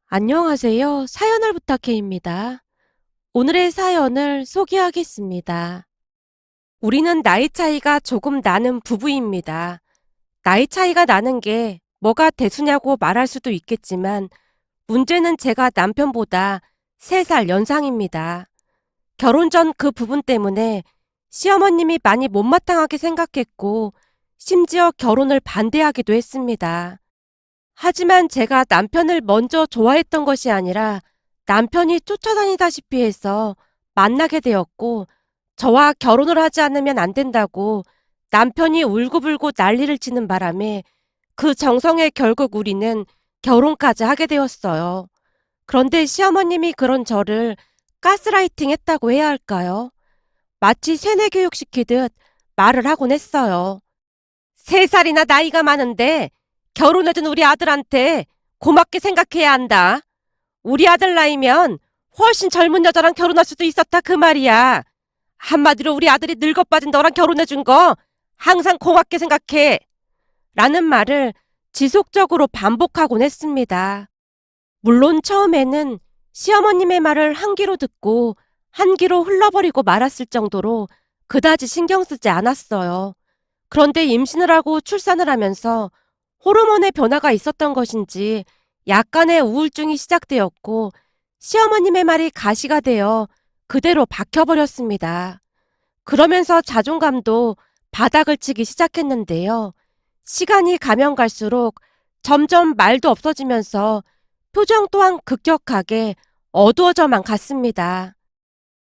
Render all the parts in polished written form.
안녕하세요. 사연을 부탁해입니다. 오늘의 사연을 소개하겠습니다. 우리는 나이 차이가 조금 나는 부부입니다. 나이 차이가 나는 게 뭐가 대수냐고 말할 수도 있겠지만 문제는 제가 남편보다 3살 연상입니다. 결혼 전 그 부분 때문에 시어머님이 많이 못마땅하게 생각했고 심지어 결혼을 반대하기도 했습니다. 하지만 제가 남편을 먼저 좋아했던 것이 아니라 남편이 쫓아다니다시피 해서 만나게 되었고 저와 결혼을 하지 않으면 안 된다고 남편이 울고불고 난리를 치는 바람에 그 정성에 결국 우리는 결혼까지 하게 되었어요. 그런데 시어머님이 그런 저를 가스라이팅 했다고 해야 할까요? 마치 세뇌 교육시키듯 말을 하곤 했어요. 3살이나 나이가 많은데 결혼해준 우리 아들한테 고맙게 생각해야 한다. 우리 아들 나이면 훨씬 젊은 여자랑 결혼할 수도 있었다 그 말이야. 한마디로 우리 아들이 늙어 빠진 너랑 결혼해준 거 항상 고맙게 생각해. 라는 말을 지속적으로 반복하곤 했습니다. 물론 처음에는 시어머님의 말을 한 귀로 듣고 한 귀로 흘러버리고 말았을 정도로 그다지 신경 쓰지 않았어요. 그런데 임신을 하고 출산을 하면서 호르몬의 변화가 있었던 것인지 약간의 우울증이 시작되었고 시어머님의 말이 가시가 되어 그대로 박혀버렸습니다. 그러면서 자존감도 바닥을 치기 시작했는데요. 시간이 가면 갈수록 점점 말도 없어지면서 표정 또한 급격하게 어두워져만 갔습니다.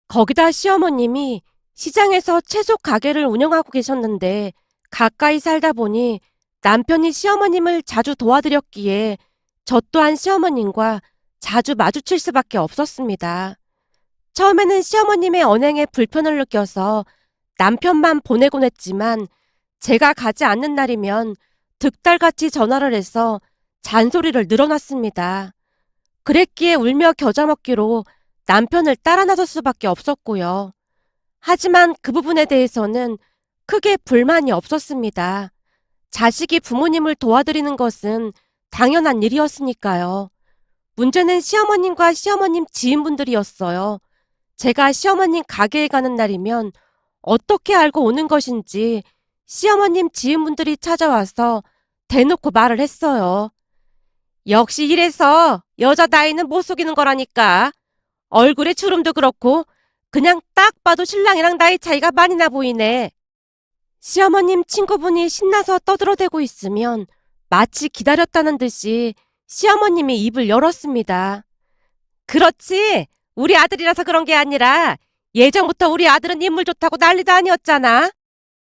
거기다 시어머님이 시장에서 채소 가게를 운영하고 계셨는데 가까이 살다 보니 남편이 시어머님을 자주 도와드렸기에 저 또한 시어머님과 자주 마주칠 수밖에 없었습니다. 처음에는 시어머님의 언행에 불편을 느껴서 남편만 보내곤 했지만 제가 가지 않는 날이면 득달같이 전화를 해서 잔소리를 늘어놨습니다. 그랬기에 울며 겨자 먹기로 남편을 따라 나설 수밖에 없었고요. 하지만 그 부분에 대해서는 크게 불만이 없었습니다. 자식이 부모님을 도와드리는 것은 당연한 일이었으니까요. 문제는 시어머님과 시어머님 지인분들이었어요. 제가 시어머님 가게에 가는 날이면 어떻게 알고 오는 것인지 시어머님 지인분들이 찾아와서 대놓고 말을 했어요. 역시 이래서 여자 나이는 못 속이는 거라니까. 얼굴에 주름도 그렇고 그냥 딱 봐도 신랑이랑 나이 차이가 많이 나 보이네. 시어머님 친구분이 신나서 떠들어대고 있으면 마치 기다렸다는 듯이 시어머님이 입을 열었습니다. 그렇지. 우리 아들이라서 그런 게 아니라 예전부터 우리 아들은 인물 좋다고 난리도 아니었잖아.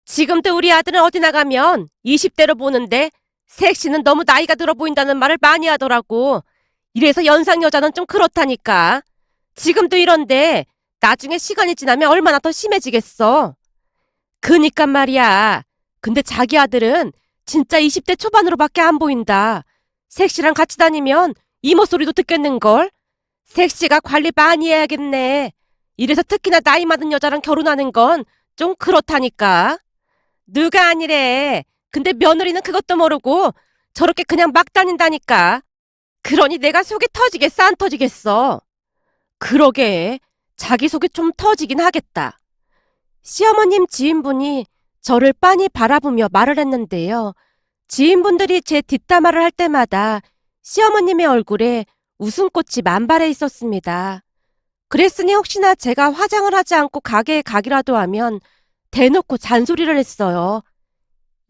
지금도 우리 아들은 어디 나가면 20대로 보는데 섹시는 너무 나이가 들어 보인다는 말을 많이 하더라고. 이래서 연상 여자는 좀 그렇다니까. 지금도 이런데 나중에 시간이 지나면 얼마나 더 심해지겠어. 그니까 말이야. 근데 자기 아들은 진짜 20대 초반으로밖에 안 보인다. 섹시랑 같이 다니면 이모 소리도 듣겠는걸? 섹시가 관리 많이 해야겠네. 이래서 특히나 나이 많은 여자랑 결혼하는 건 좀 그렇다니까. 누가 아니래. 근데 며느리는 그것도 모르고 저렇게 그냥 막 다닌다니까. 그러니 내가 속이 터지겠어, 안 터지겠어? 그러게. 자기 속이 좀 터지긴 하겠다. 시어머님 지인분이 저를 빤히 바라보며 말을 했는데요. 지인분들이 제 뒷담화를 할 때마다 시어머님의 얼굴에 웃음꽃이 만발해 있었습니다. 그랬으니 혹시나 제가 화장을 하지 않고 가게에 가기라도 하면 대놓고 잔소리를 했어요.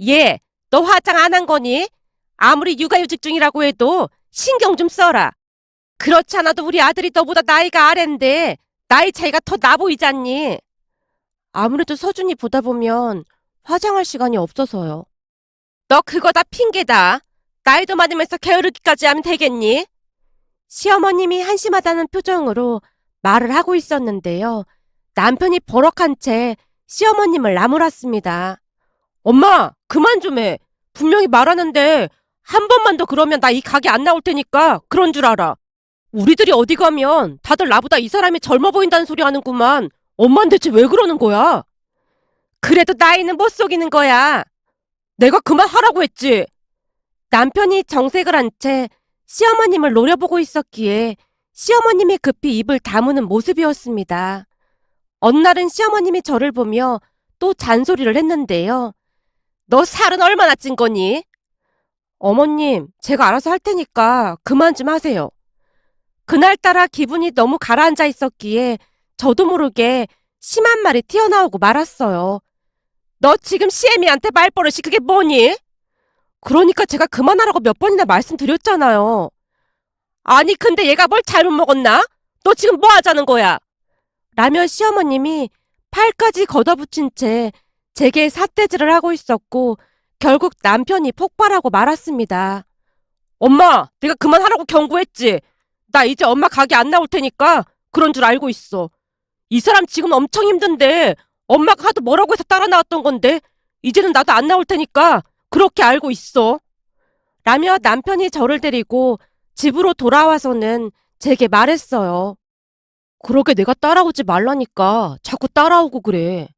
얘, 너 화장 안 한 거니? 아무리 육아휴직 중이라고 해도 신경 좀 써라. 그렇지 않아도 우리 아들이 너보다 나이가 아랜데 나이 차이가 더 나 보이잖니. 아무래도 서준이 보다 보면 화장할 시간이 없어서요. 너 그거 다 핑계다. 나이도 많으면서 게으르기까지 하면 되겠니? 시어머님이 한심하다는 표정으로 말을 하고 있었는데요. 남편이 버럭한 채 시어머님을 나무랐습니다. 엄마, 그만 좀 해. 분명히 말하는데 한 번만 더 그러면 나 이 가게 안 나올 테니까 그런 줄 알아. 우리들이 어디 가면 다들 나보다 이 사람이 젊어 보인다는 소리 하는구만. 엄만 대체 왜 그러는 거야? 그래도 나이는 못 속이는 거야. 내가 그만하라고 했지. 남편이 정색을 한 채 시어머님을 노려보고 있었기에 시어머님이 급히 입을 다무는 모습이었습니다. 어느 날은 시어머님이 저를 보며 또 잔소리를 했는데요. 너 살은 얼마나 찐 거니? 어머님, 제가 알아서 할 테니까 그만 좀 하세요. 그날따라 기분이 너무 가라앉아 있었기에 저도 모르게 심 한 말이 튀어나오고 말았어요. 너 지금 시애미한테 말버릇이 그게 뭐니? 그러니까 제가 그만하라고 몇 번이나 말씀드렸잖아요. 아니 근데 얘가 뭘 잘못 먹었나? 너 지금 뭐 하자는 거야? 라며 시어머님이 팔까지 걷어붙인 채 제게 삿대질을 하고 있었고 결국 남편이 폭발하고 말았습니다. 엄마, 내가 그만하라고 경고했지. 나 이제 엄마 가게 안 나올 테니까 그런 줄 알고 있어. 이 사람 지금 엄청 힘든데 엄마가 하도 뭐라고 해서 따라 나왔던 건데 이제는 나도 안 나올 테니까 그렇게 알고 있어. 라며 남편이 저를 데리고 집으로 돌아와서는 제게 말했어요. 그러게 내가 따라오지 말라니까 자꾸 따라오고 그래.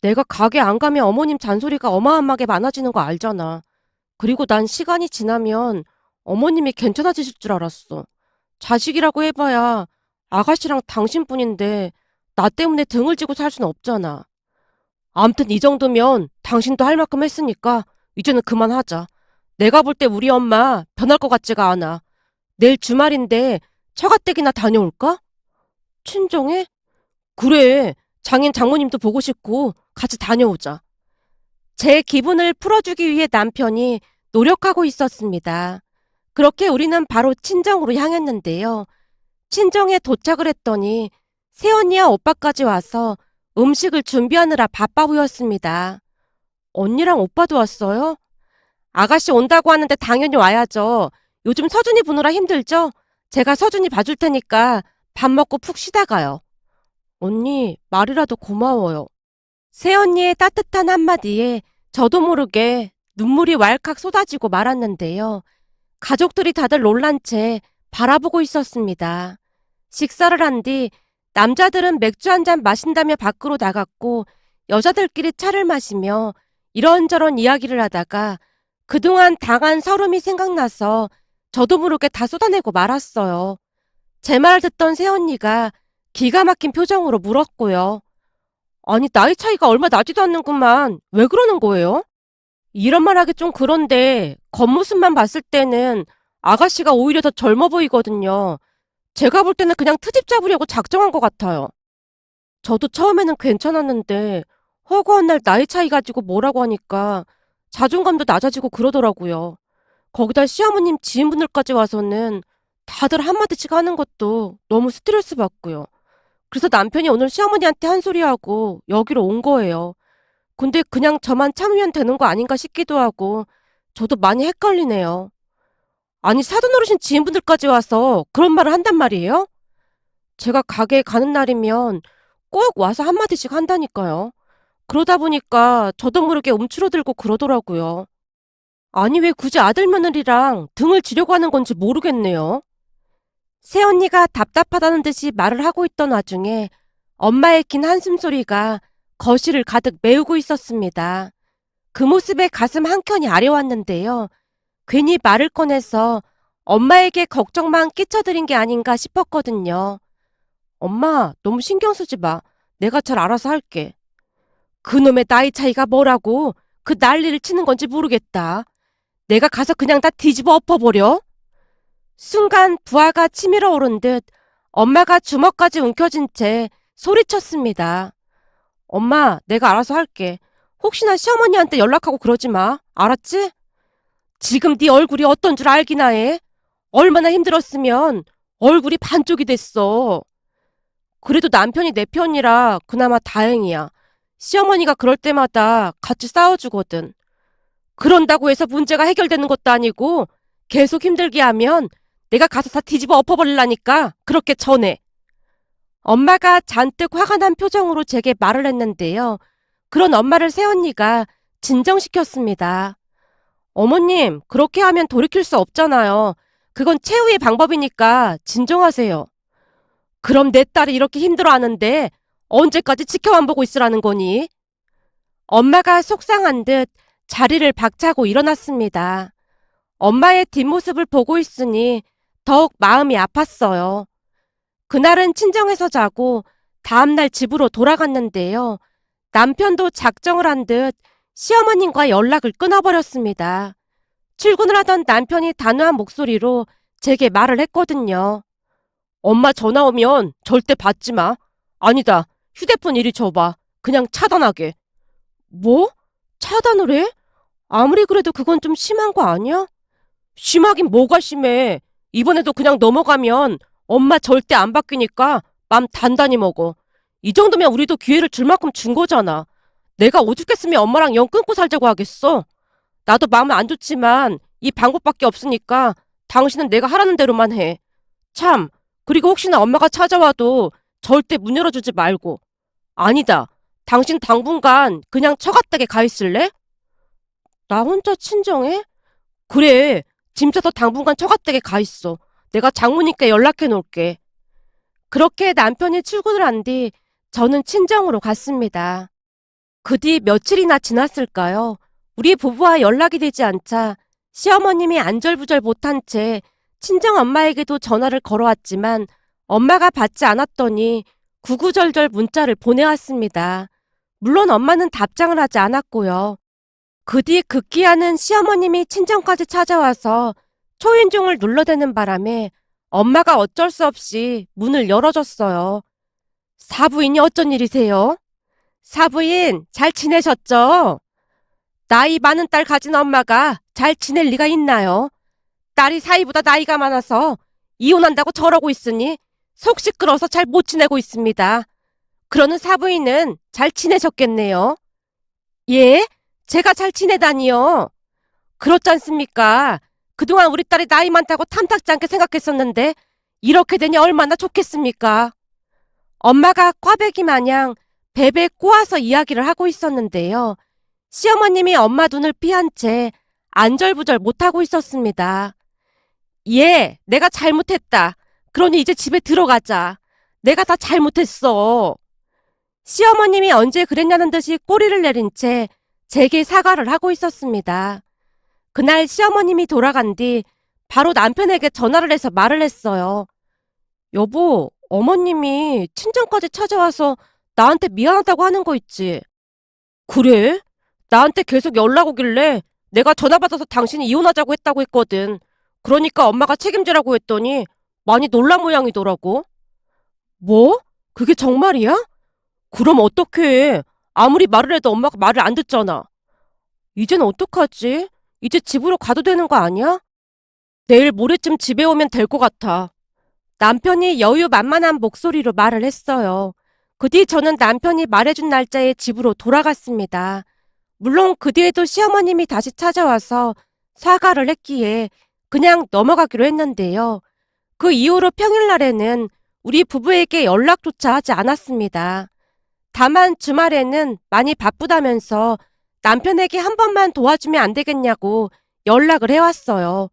내가 가게 안 가면 어머님 잔소리가 어마어마하게 많아지는 거 알잖아. 그리고 난 시간이 지나면 어머님이 괜찮아지실 줄 알았어. 자식이라고 해봐야 아가씨랑 당신뿐인데 나 때문에 등을 지고 살 순 없잖아. 암튼 이 정도면 당신도 할 만큼 했으니까 이제는 그만하자. 내가 볼 때 우리 엄마 변할 것 같지가 않아. 내일 주말인데 처가댁이나 다녀올까? 친정에? 그래. 장인 장모님도 보고 싶고 같이 다녀오자. 제 기분을 풀어주기 위해 남편이 노력하고 있었습니다. 그렇게 우리는 바로 친정으로 향했는데요. 친정에 도착을 했더니 새언니와 오빠까지 와서 음식을 준비하느라 바빠 보였습니다. 언니랑 오빠도 왔어요? 아가씨 온다고 하는데 당연히 와야죠. 요즘 서준이 보느라 힘들죠? 제가 서준이 봐줄 테니까 밥 먹고 푹 쉬다 가요. 언니, 말이라도 고마워요. 새언니의 따뜻한 한마디에 저도 모르게 눈물이 왈칵 쏟아지고 말았는데요. 가족들이 다들 놀란 채 바라보고 있었습니다. 식사를 한 뒤 남자들은 맥주 한 잔 마신다며 밖으로 나갔고 여자들끼리 차를 마시며 이런저런 이야기를 하다가 그동안 당한 서름이 생각나서 저도 모르게 다 쏟아내고 말았어요. 제 말을 듣던 새언니가 기가 막힌 표정으로 물었고요. 아니 나이 차이가 얼마 나지도 않는구만. 왜 그러는 거예요? 이런 말 하기 좀 그런데 겉모습만 봤을 때는 아가씨가 오히려 더 젊어 보이거든요. 제가 볼 때는 그냥 트집 잡으려고 작정한 것 같아요. 저도 처음에는 괜찮았는데 허구한 날 나이 차이 가지고 뭐라고 하니까 자존감도 낮아지고 그러더라고요. 거기다 시어머님 지인분들까지 와서는 다들 한마디씩 하는 것도 너무 스트레스 받고요. 그래서 남편이 오늘 시어머니한테 한 소리하고 여기로 온 거예요. 근데 그냥 저만 참으면 되는 거 아닌가 싶기도 하고 저도 많이 헷갈리네요. 아니 사돈 어르신 지인분들까지 와서 그런 말을 한단 말이에요? 제가 가게에 가는 날이면 꼭 와서 한마디씩 한다니까요. 그러다 보니까 저도 모르게 움츠러들고 그러더라고요. 아니 왜 굳이 아들 며느리랑 등을 지려고 하는 건지 모르겠네요. 새언니가 답답하다는 듯이 말을 하고 있던 와중에 엄마의 긴 한숨소리가 거실을 가득 메우고 있었습니다. 그 모습에 가슴 한켠이 아려왔는데요. 괜히 말을 꺼내서 엄마에게 걱정만 끼쳐드린 게 아닌가 싶었거든요. 엄마, 너무 신경 쓰지 마. 내가 잘 알아서 할게. 그놈의 나이 차이가 뭐라고 그 난리를 치는 건지 모르겠다. 내가 가서 그냥 다 뒤집어 엎어버려? 순간 부하가 치밀어 오른 듯 엄마가 주먹까지 움켜쥔 채 소리쳤습니다. 엄마, 내가 알아서 할게. 혹시나 시어머니한테 연락하고 그러지 마. 알았지? 지금 네 얼굴이 어떤 줄 알기나 해? 얼마나 힘들었으면 얼굴이 반쪽이 됐어. 그래도 남편이 내 편이라 그나마 다행이야. 시어머니가 그럴 때마다 같이 싸워주거든. 그런다고 해서 문제가 해결되는 것도 아니고 계속 힘들게 하면 내가 가서 다 뒤집어 엎어버리려니까 그렇게 전해. 엄마가 잔뜩 화가 난 표정으로 제게 말을 했는데요. 그런 엄마를 새언니가 진정시켰습니다. 어머님, 그렇게 하면 돌이킬 수 없잖아요. 그건 최후의 방법이니까 진정하세요. 그럼 내 딸이 이렇게 힘들어하는데 언제까지 지켜만 보고 있으라는 거니? 엄마가 속상한 듯 자리를 박차고 일어났습니다. 엄마의 뒷모습을 보고 있으니 더욱 마음이 아팠어요. 그날은 친정에서 자고 다음날 집으로 돌아갔는데요. 남편도 작정을 한 듯 시어머님과 연락을 끊어버렸습니다. 출근을 하던 남편이 단호한 목소리로 제게 말을 했거든요. 엄마 전화 오면 절대 받지 마. 아니다. 휴대폰 이리 줘봐. 그냥 차단하게. 뭐? 차단을 해? 아무리 그래도 그건 좀 심한 거 아니야? 심하긴 뭐가 심해. 이번에도 그냥 넘어가면 엄마 절대 안 바뀌니까 맘 단단히 먹어. 이 정도면 우리도 기회를 줄 만큼 준 거잖아. 내가 오죽했으면 엄마랑 영 끊고 살자고 하겠어. 나도 마음은 안 좋지만 이 방법밖에 없으니까 당신은 내가 하라는 대로만 해. 참, 그리고 혹시나 엄마가 찾아와도 절대 문 열어주지 말고. 아니다. 당신 당분간 그냥 처갓댁에 가 있을래? 나 혼자 친정해? 그래. 짐 싸서 당분간 처갓댁에 가 있어. 내가 장모님께 연락해 놓을게. 그렇게 남편이 출근을 한 뒤 저는 친정으로 갔습니다. 그 뒤 며칠이나 지났을까요? 우리 부부와 연락이 되지 않자 시어머님이 안절부절 못한 채 친정 엄마에게도 전화를 걸어왔지만 엄마가 받지 않았더니 구구절절 문자를 보내왔습니다. 물론 엄마는 답장을 하지 않았고요. 그 뒤 급기야는 시어머님이 친정까지 찾아와서 초인종을 눌러대는 바람에 엄마가 어쩔 수 없이 문을 열어줬어요. 사부인이 어쩐 일이세요? 사부인, 잘 지내셨죠? 나이 많은 딸 가진 엄마가 잘 지낼 리가 있나요? 딸이 사위보다 나이가 많아서 이혼한다고 저러고 있으니 속 시끄러워서 잘 못 지내고 있습니다. 그러는 사부인은 잘 지내셨겠네요. 예? 제가 잘 지내다니요. 그렇지 않습니까? 그동안 우리 딸이 나이 많다고 탐탁지 않게 생각했었는데 이렇게 되니 얼마나 좋겠습니까? 엄마가 꽈배기 마냥 베베 꼬아서 이야기를 하고 있었는데요. 시어머님이 엄마 눈을 피한 채 안절부절 못하고 있었습니다. 예, 내가 잘못했다. 그러니 이제 집에 들어가자. 내가 다 잘못했어. 시어머님이 언제 그랬냐는 듯이 꼬리를 내린 채 제게 사과를 하고 있었습니다. 그날 시어머님이 돌아간 뒤 바로 남편에게 전화를 해서 말을 했어요. 여보, 어머님이 친정까지 찾아와서 나한테 미안하다고 하는 거 있지? 그래? 나한테 계속 연락 오길래 내가 전화 받아서 당신이 이혼하자고 했다고 했거든. 그러니까 엄마가 책임지라고 했더니 많이 놀란 모양이더라고. 뭐? 그게 정말이야? 그럼 어떡해. 아무리 말을 해도 엄마가 말을 안 듣잖아. 이젠 어떡하지? 이제 집으로 가도 되는 거 아니야? 내일 모레쯤 집에 오면 될 것 같아. 남편이 여유만만한 목소리로 말을 했어요. 그 뒤 저는 남편이 말해준 날짜에 집으로 돌아갔습니다. 물론 그 뒤에도 시어머님이 다시 찾아와서 사과를 했기에 그냥 넘어가기로 했는데요. 그 이후로 평일날에는 우리 부부에게 연락조차 하지 않았습니다. 다만 주말에는 많이 바쁘다면서 남편에게 한 번만 도와주면 안 되겠냐고 연락을 해왔어요.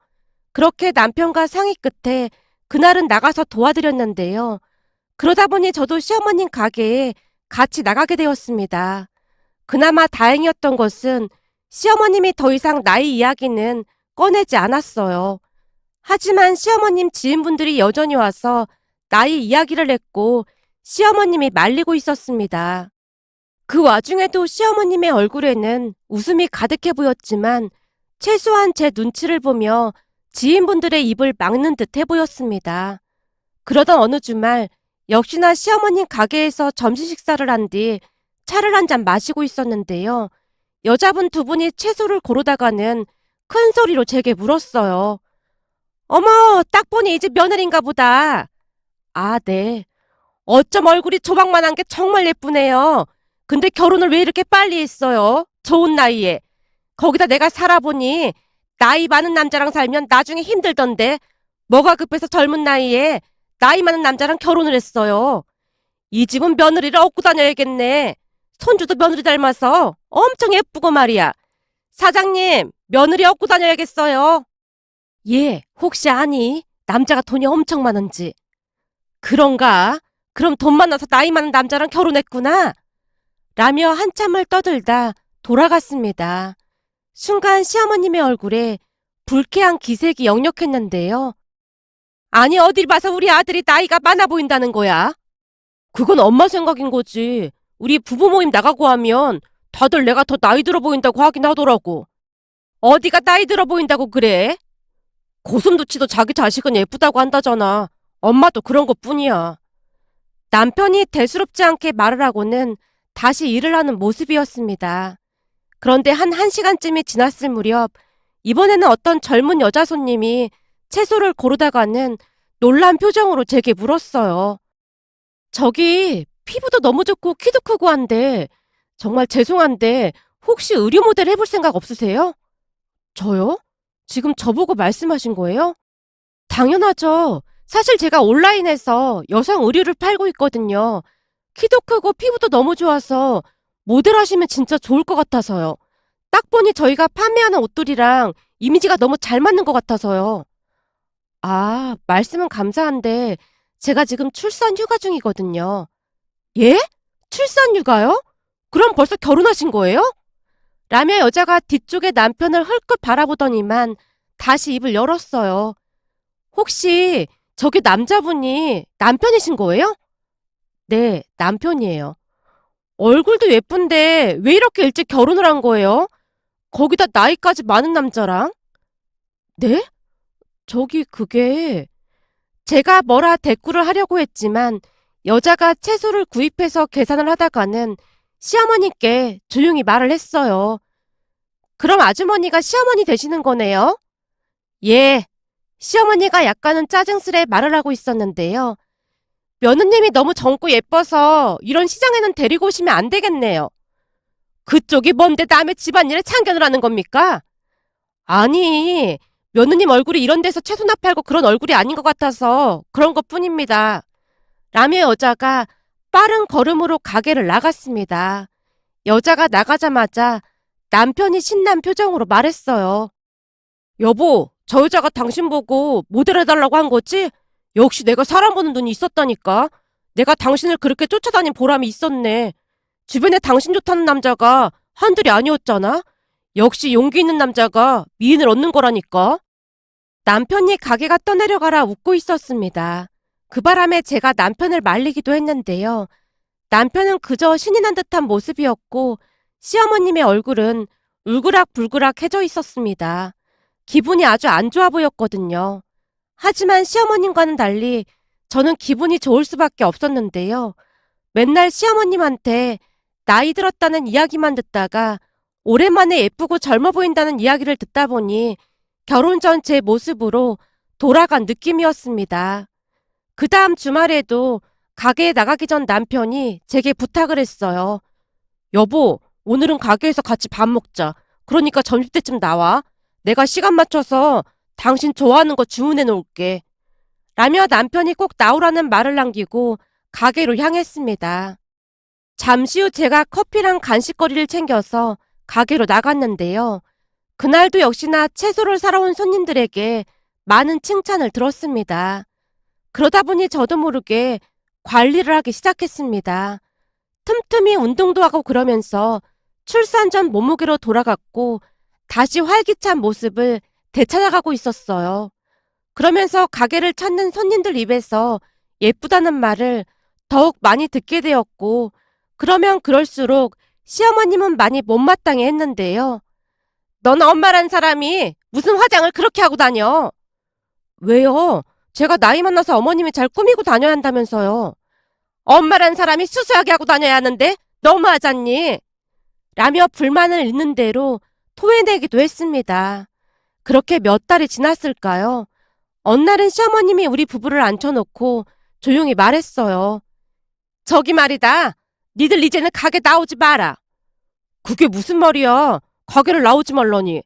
그렇게 남편과 상의 끝에 그날은 나가서 도와드렸는데요. 그러다 보니 저도 시어머님 가게에 같이 나가게 되었습니다. 그나마 다행이었던 것은 시어머님이 더 이상 나이 이야기는 꺼내지 않았어요. 하지만 시어머님 지인분들이 여전히 와서 나이 이야기를 했고 시어머님이 말리고 있었습니다. 그 와중에도 시어머님의 얼굴에는 웃음이 가득해 보였지만 최소한 제 눈치를 보며 지인분들의 입을 막는 듯해 보였습니다. 그러던 어느 주말 역시나 시어머님 가게에서 점심 식사를 한 뒤 차를 한 잔 마시고 있었는데요. 여자분 두 분이 채소를 고르다가는 큰 소리로 제게 물었어요. 어머, 딱 보니 이제 며느리인가 보다. 아, 네. 어쩜 얼굴이 조망만한 게 정말 예쁘네요. 근데 결혼을 왜 이렇게 빨리 했어요? 좋은 나이에. 거기다 내가 살아보니 나이 많은 남자랑 살면 나중에 힘들던데 뭐가 급해서 젊은 나이에 나이 많은 남자랑 결혼을 했어요. 이 집은 며느리를 얻고 다녀야겠네. 손주도 며느리 닮아서 엄청 예쁘고 말이야. 사장님, 며느리 얻고 다녀야겠어요. 예, 혹시 아니? 남자가 돈이 엄청 많은지. 그런가? 그럼 돈 많아서 나이 많은 남자랑 결혼했구나. 라며 한참을 떠들다 돌아갔습니다. 순간 시어머님의 얼굴에 불쾌한 기색이 역력했는데요. 아니, 어딜 봐서 우리 아들이 나이가 많아 보인다는 거야? 그건 엄마 생각인 거지. 우리 부부 모임 나가고 하면 다들 내가 더 나이 들어 보인다고 하긴 하더라고. 어디가 나이 들어 보인다고 그래? 고슴도치도 자기 자식은 예쁘다고 한다잖아. 엄마도 그런 것뿐이야. 남편이 대수롭지 않게 말을 하고는 다시 일을 하는 모습이었습니다. 그런데 한 1시간쯤이 지났을 무렵 이번에는 어떤 젊은 여자 손님이 채소를 고르다가는 놀란 표정으로 제게 물었어요. 저기 피부도 너무 좋고 키도 크고 한데 정말 죄송한데 혹시 의류 모델 해볼 생각 없으세요? 저요? 지금 저보고 말씀하신 거예요? 당연하죠. 사실 제가 온라인에서 여성 의류를 팔고 있거든요. 키도 크고 피부도 너무 좋아서 모델 하시면 진짜 좋을 것 같아서요. 딱 보니 저희가 판매하는 옷들이랑 이미지가 너무 잘 맞는 것 같아서요. 아, 말씀은 감사한데 제가 지금 출산 휴가 중이거든요. 예? 출산 휴가요? 그럼 벌써 결혼하신 거예요? 라며 여자가 뒤쪽에 남편을 헐끗 바라보더니만 다시 입을 열었어요. 혹시 저기 남자분이 남편이신 거예요? 네, 남편이에요. 얼굴도 예쁜데 왜 이렇게 일찍 결혼을 한 거예요? 거기다 나이까지 많은 남자랑? 네? 저기 그게 제가 뭐라 대꾸를 하려고 했지만 여자가 채소를 구입해서 계산을 하다가는 시어머니께 조용히 말을 했어요. 그럼 아주머니가 시어머니 되시는 거네요? 예. 시어머니가 약간은 짜증스레 말을 하고 있었는데요. 며느님이 너무 젊고 예뻐서 이런 시장에는 데리고 오시면 안 되겠네요. 그쪽이 뭔데 남의 집안일에 참견을 하는 겁니까? 아니, 며느님 얼굴이 이런 데서 채소나 팔고 그런 얼굴이 아닌 것 같아서 그런 것 뿐입니다. 라며 여자가 빠른 걸음으로 가게를 나갔습니다. 여자가 나가자마자 남편이 신난 표정으로 말했어요. 여보, 저 여자가 당신 보고 모델 해달라고 한 거지? 역시 내가 사람 보는 눈이 있었다니까. 내가 당신을 그렇게 쫓아다닌 보람이 있었네. 주변에 당신 좋다는 남자가 한둘이 아니었잖아? 역시 용기 있는 남자가 미인을 얻는 거라니까. 남편이 가게가 떠내려가라 웃고 있었습니다. 그 바람에 제가 남편을 말리기도 했는데요. 남편은 그저 신이 난 듯한 모습이었고 시어머님의 얼굴은 울그락불그락해져 있었습니다. 기분이 아주 안 좋아 보였거든요. 하지만 시어머님과는 달리 저는 기분이 좋을 수밖에 없었는데요. 맨날 시어머님한테 나이 들었다는 이야기만 듣다가 오랜만에 예쁘고 젊어 보인다는 이야기를 듣다 보니 결혼 전 제 모습으로 돌아간 느낌이었습니다. 그 다음 주말에도 가게에 나가기 전 남편이 제게 부탁을 했어요. 여보, 오늘은 가게에서 같이 밥 먹자. 그러니까 점심때쯤 나와. 내가 시간 맞춰서 당신 좋아하는 거 주문해 놓을게. 라며 남편이 꼭 나오라는 말을 남기고 가게로 향했습니다. 잠시 후 제가 커피랑 간식거리를 챙겨서 가게로 나갔는데요. 그날도 역시나 채소를 사러 온 손님들에게 많은 칭찬을 들었습니다. 그러다 보니 저도 모르게 관리를 하기 시작했습니다. 틈틈이 운동도 하고 그러면서 출산 전 몸무게로 돌아갔고 다시 활기찬 모습을 되찾아가고 있었어요. 그러면서 가게를 찾는 손님들 입에서 예쁘다는 말을 더욱 많이 듣게 되었고 그러면 그럴수록 시어머님은 많이 못마땅해 했는데요. 넌 엄마란 사람이 무슨 화장을 그렇게 하고 다녀? 왜요? 제가 나이 많아서 어머님이 잘 꾸미고 다녀야 한다면서요. 엄마란 사람이 수수하게 하고 다녀야 하는데 너무하잖니? 라며 불만을 있는 대로 토해내기도 했습니다. 그렇게 몇 달이 지났을까요? 어느 날은 시어머님이 우리 부부를 앉혀놓고 조용히 말했어요. 저기 말이다. 니들 이제는 가게 나오지 마라. 그게 무슨 말이야? 가게를 나오지 말라니.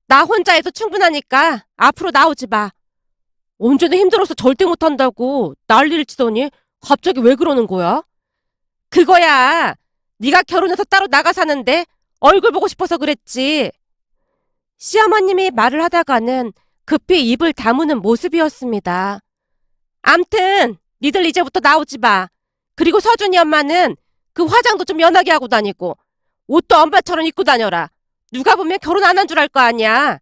나 혼자 해도 충분하니까 앞으로 나오지 마. 언제는 힘들어서 절대 못한다고 난리를 치더니 갑자기 왜 그러는 거야? 그거야. 네가 결혼해서 따로 나가 사는데 얼굴 보고 싶어서 그랬지. 시어머님이 말을 하다가는 급히 입을 다무는 모습이었습니다. 암튼 니들 이제부터 나오지 마. 그리고 서준이 엄마는 그 화장도 좀 연하게 하고 다니고 옷도 엄마처럼 입고 다녀라. 누가 보면 결혼 안 한 줄 알 거 아니야.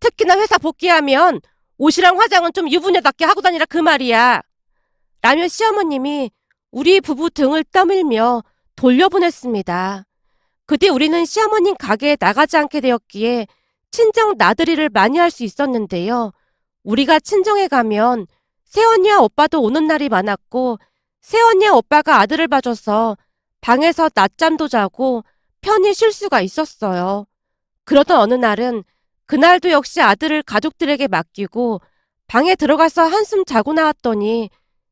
특히나 회사 복귀하면 옷이랑 화장은 좀 유부녀답게 하고 다니라 그 말이야. 라며 시어머님이 우리 부부 등을 떠밀며 돌려보냈습니다. 그 뒤 우리는 시어머님 가게에 나가지 않게 되었기에 친정 나들이를 많이 할 수 있었는데요. 우리가 친정에 가면 새언니와 오빠도 오는 날이 많았고 새언니와 오빠가 아들을 봐줘서 방에서 낮잠도 자고 편히 쉴 수가 있었어요. 그러던 어느 날은 그날도 역시 아들을 가족들에게 맡기고 방에 들어가서 한숨 자고 나왔더니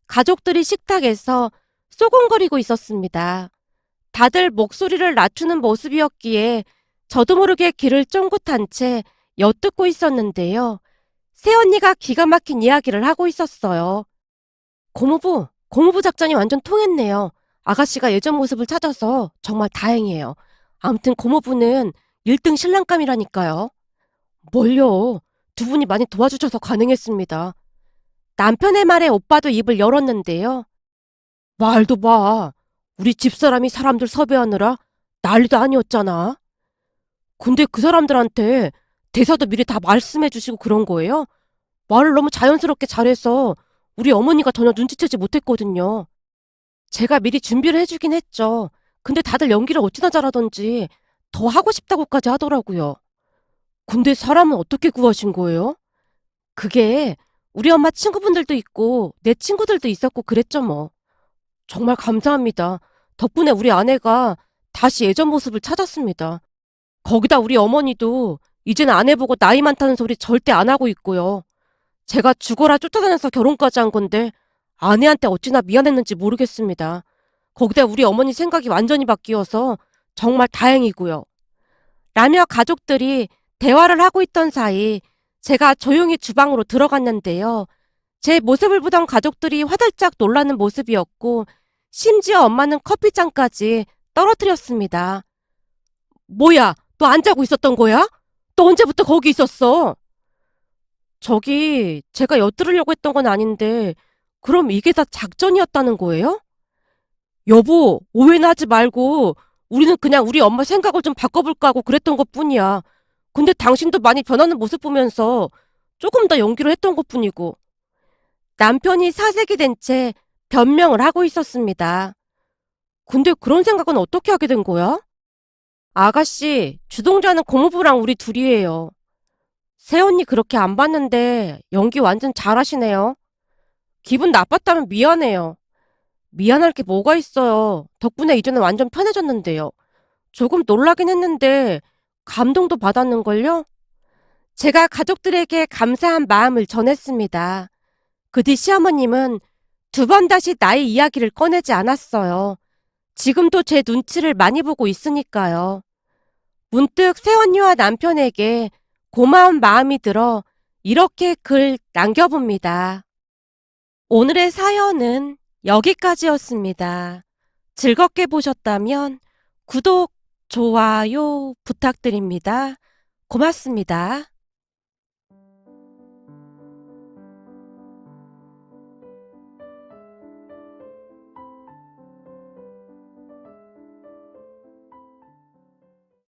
가족들이 식탁에서 쏘곤거리고 있었습니다. 다들 목소리를 낮추는 모습이었기에 저도 모르게 귀를 쫑긋한 채 엿듣고 있었는데요. 새언니가 기가 막힌 이야기를 하고 있었어요. 고모부 작전이 완전 통했네요. 아가씨가 예전 모습을 찾아서 정말 다행이에요. 아무튼 고모부는 1등 신랑감이라니까요. 뭘요? 두 분이 많이 도와주셔서 가능했습니다. 남편의 말에 오빠도 입을 열었는데요. 말도 마. 우리 집사람이 사람들 섭외하느라 난리도 아니었잖아. 근데 그 사람들한테 대사도 미리 다 말씀해 주시고 그런 거예요? 말을 너무 자연스럽게 잘해서 우리 어머니가 전혀 눈치채지 못했거든요. 제가 미리 준비를 해주긴 했죠. 근데 다들 연기를 어찌나 잘하던지 더 하고 싶다고까지 하더라고요. 근데 사람은 어떻게 구하신 거예요? 그게 우리 엄마 친구분들도 있고 내 친구들도 있었고 그랬죠 뭐. 정말 감사합니다. 덕분에 우리 아내가 다시 예전 모습을 찾았습니다. 거기다 우리 어머니도 이제는 아내 보고 나이 많다는 소리 절대 안 하고 있고요. 제가 죽어라 쫓아다녀서 결혼까지 한 건데 아내한테 어찌나 미안했는지 모르겠습니다. 거기다 우리 어머니 생각이 완전히 바뀌어서 정말 다행이고요. 라며 가족들이 대화를 하고 있던 사이 제가 조용히 주방으로 들어갔는데요. 제 모습을 보던 가족들이 화들짝 놀라는 모습이었고 심지어 엄마는 커피잔까지 떨어뜨렸습니다. 뭐야, 너 안 자고 있었던 거야? 너 언제부터 거기 있었어? 저기 제가 엿들으려고 했던 건 아닌데 그럼 이게 다 작전이었다는 거예요? 여보, 오해는 하지 말고 우리는 그냥 우리 엄마 생각을 좀 바꿔볼까 하고 그랬던 것뿐이야. 근데 당신도 많이 변하는 모습 보면서 조금 더 연기를 했던 것뿐이고. 남편이 사색이 된 채 변명을 하고 있었습니다. 근데 그런 생각은 어떻게 하게 된 거야? 아가씨, 주동자는 고모부랑 우리 둘이에요. 새언니 그렇게 안 봤는데 연기 완전 잘하시네요. 기분 나빴다면 미안해요. 미안할 게 뭐가 있어요. 덕분에 이제는 완전 편해졌는데요. 조금 놀라긴 했는데 감동도 받았는걸요? 제가 가족들에게 감사한 마음을 전했습니다. 그 뒤 시어머님은 2번 다시 나의 이야기를 꺼내지 않았어요. 지금도 제 눈치를 많이 보고 있으니까요. 문득 새언니와 남편에게 고마운 마음이 들어 이렇게 글 남겨봅니다. 오늘의 사연은 여기까지였습니다. 즐겁게 보셨다면 구독, 좋아요 부탁드립니다. 고맙습니다.